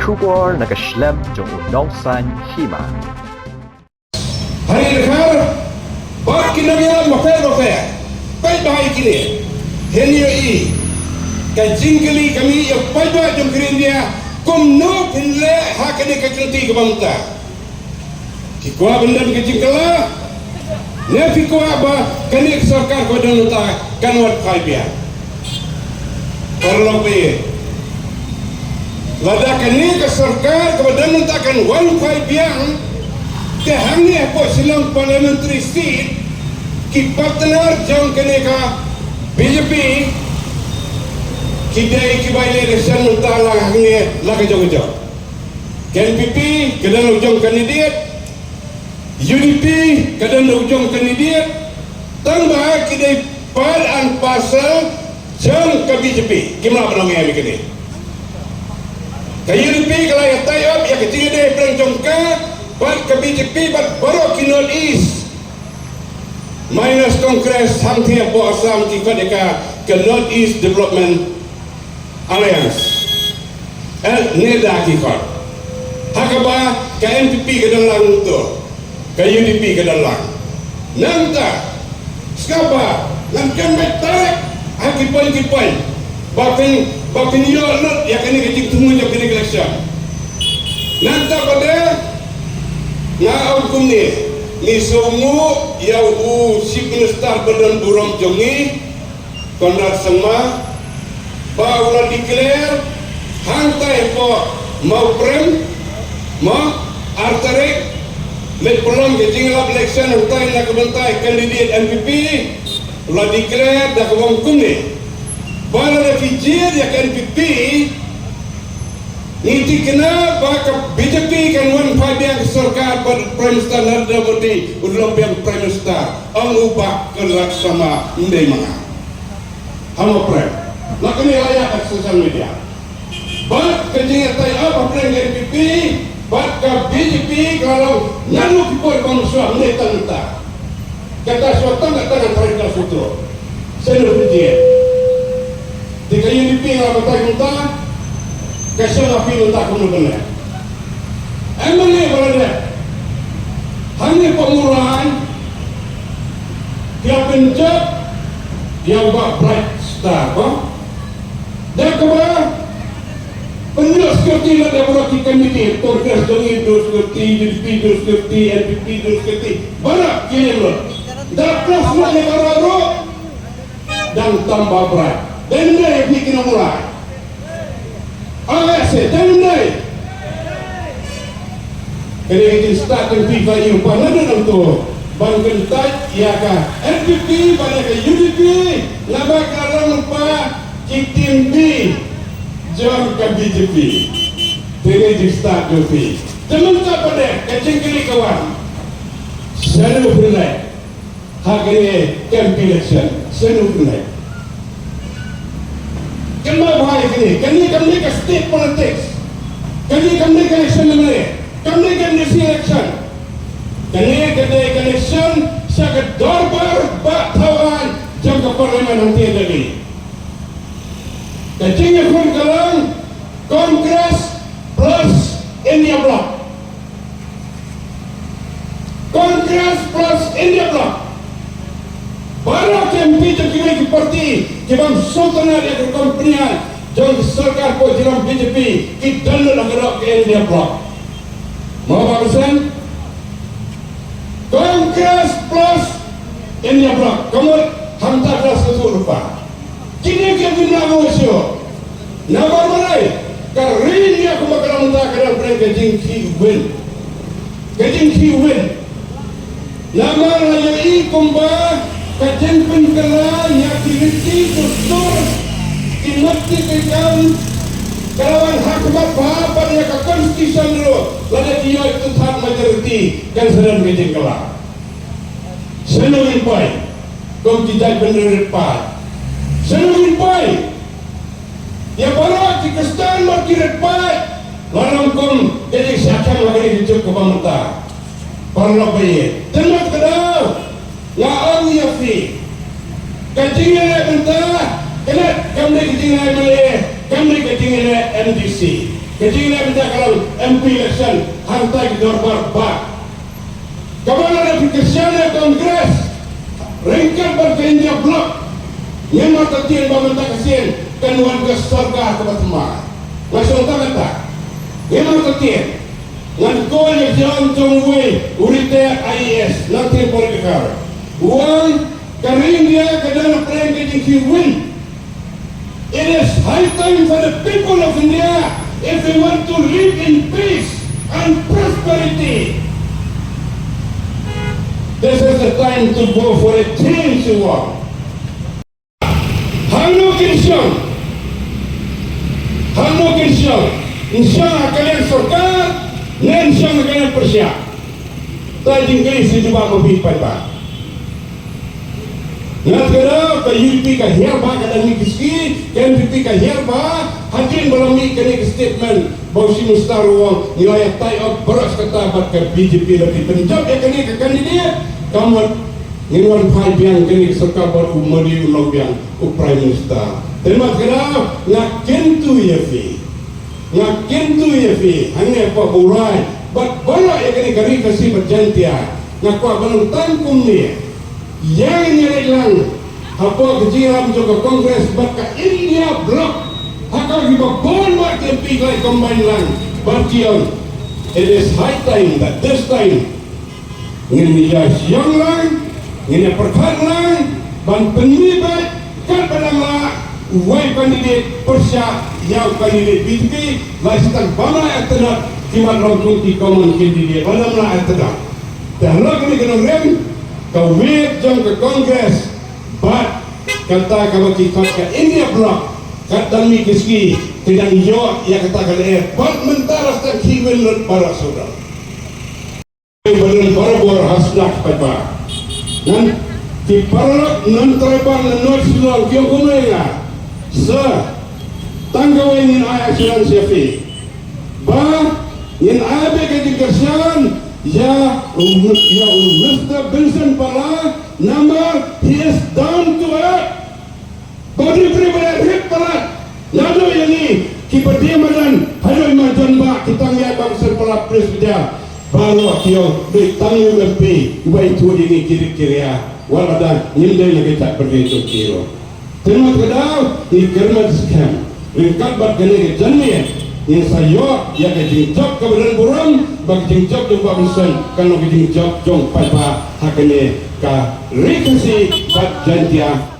bersyukur nak keslem jong unongsan Hima. Hari dekat, bak kinamiran mafer. Paidbah kini, henyo i. Kajingkali kami yang Paidbah jom kerindia, kumno pinle hakane kakelti kebangta. Kikwa benda kajingkala, nefi kuwa ba kani Sorkar ko danuta kanwat Paidbah. Kalau Lada kani ke Sorkar kepada nentakan wan Paidbah kehangi apa silang parliamentary seat ki partner jang kani ka BJP kidai ki baile election nenta lang hangi laga jong-jong KNPP kedan ujung kandidat UDP kedan ujung kandidat tambah kidai par an pasal jang ke BJP gimana penongai kini kayu UDP kalau yang tayap yang kecil dia perang jongka buat ke BJP buat baru ke North East minus Kongres hantiap buat Assam kita dekat ke North East Development Alliance Neda kita hakaba ke NPP ke dalam tu ke UDP ke dalam nanti sekapa nanti tarik kipoin Bapin yo lot ya kini kecik tunggu je kini election. Nanti pada ngau kumni ni sungu ya chief minister badan burung jongi Konrad Sema bawa declare hantai po mau prem mau artarik met pelong kecik lap election hantai nak bentai kandidat NPP la declare dah kebong kumni para refugee yang NPP nanti kena baka BJP kan wan Paidbah Sorkar Prime Minister Lada Modi ulang yang Prime Minister ang ubah kelak sama ndai mana hama prem nak ni layak kat sosial media bak kejing tai apa prem NPP bak ke BJP kalau nyalu kipoi konsua neta kata suatu tak tangan mereka foto saya refugee di kayu UDP yang apa minta, Kyrshan api minta kamu benar. Emang ni berada. Hanya pemurahan, dia pencet, dia buat bright star, dan kemudian penjual seperti ada berapa komite, Kongres Jongi dos seperti UDP dos seperti NPP dos seperti banyak kini loh. Dan plus mana baru dan tambah bright. Dan dia bikin mulai. ASE dan dia. Kena kita start dengan FIFA yang pada dalam tu. Bangkan tak, ya kah? NPP pada ke UDP. Nama kerana lupa Kitim B. Jom ke BJP. Kena kita start dengan FIFA. Jangan tak pada kacang kiri kawan. Selalu bernai. Hak ini camp election. Selalu bernai. Kenapa bahaya kini? Kami ke state politics. Kami ke election mana? Kami ke national election. Kami ke election sangat dorbar batawan jangka parlimen nanti tadi. Kecilnya pun kalang Kongres plus India Bloc. Kongres plus India Bloc. Baru kami terkini di parti jebang sultanat yang berkomplian jang Sorkar po jang BJP kita nak gerak ke India Bloc. Mau bagusan? Kongres plus India Bloc. Kamu hantar kelas itu lupa. Kini kita nak ngusio. Nama mana? Karini aku bakal minta kerana mereka jengki win. Kejengki win. Nama raya kumbah. Kajian penkala yang diriti betul dinasti kekam kawan hakimat bahapan yang ke konstitusi dulu lalu dia itu tak majoriti kan sedang kajian kala senangin pai kau tidak benar pai senangin pai ya baru di kestan markirat pai lalu kau jadi siakan lagi hidup ke pemerintah perlu bayi tenang kedau ya aku ya fi kajian yang mentah kena kami kajian Malay kami kajian MDC Kejila bisa kalau MP election hantai ke Dorbar Bak. Kapan ada Kyrshan Kongres ringkat berkenja blok yang Artatien bangun tak kasihan kan warga Sorkar ke Bathymmai. Langsung tak kata yang Artatien ngan kau yang jalan jongwe urite IES nanti politikar uang kering dia ke dalam perang kejing win. It is high time for the people of India if they want to live in peace and prosperity. This is the time to go for a change in war. Kyrshan, insya kalian Sorkar, dan insya kalian persiap. Tadi Inggris itu juga lebih Paidbah. Negara ke UP ke herba ke dan kiski, kan UP ke herba, hakim berami kena statement bahawa si mustaruang nilai tie up beras kata bat ke BJP lebih penjab ya kena ke kandidat kamu ngiluan Paidbah kena Sorkar baru mari ulang biang Prime Minister. Terima kasih ngakin tu ya fi hanya apa burai bat bala ya kena kari kasih berjantia ngaku abang tangkum ni yang nyerilang apa kejiram juga Kongres baka India blok hakal kita bon mak tempi like combine lang barkion. It is high time that this time ngin ya siang lang ngin perkat lang ban penlibat kan padang uai kandidat persya yang kandidat BJP laitan bama yang telah kimat rongkuti common kandidat dalam lah yang telah dan lagi ni kena rem kau wait jom ke Kongres but kata kau kikot ke India blok kata mi kiski tidak hijau yang kata kalian but mentaras dan kimen lut para saudara benar bor hasnak Paidbah dan di paralak non tribal non sudah kau kumenya sir tanggaw ingin ayah silang siafi ba ingin ayah ke Kyrshan ya Mr. Vincent pala number he is down to earth body pribadi hit pala nado yang ni kipati madan hayo imajan ba kita ngiat bangsa pala presiden baru akio di tanggung MP ibai tu ini kiri-kiri ya waladan nyindai lagi tak pergi itu kiro. Terima kasih di kerana scam. Ringkat bat kene janji yang sayo ya ke jingjok kebenaran buram bagi jingjok jumpa busan kalau ke jingjok jong Paidbah hakene ka rekasi bat jantia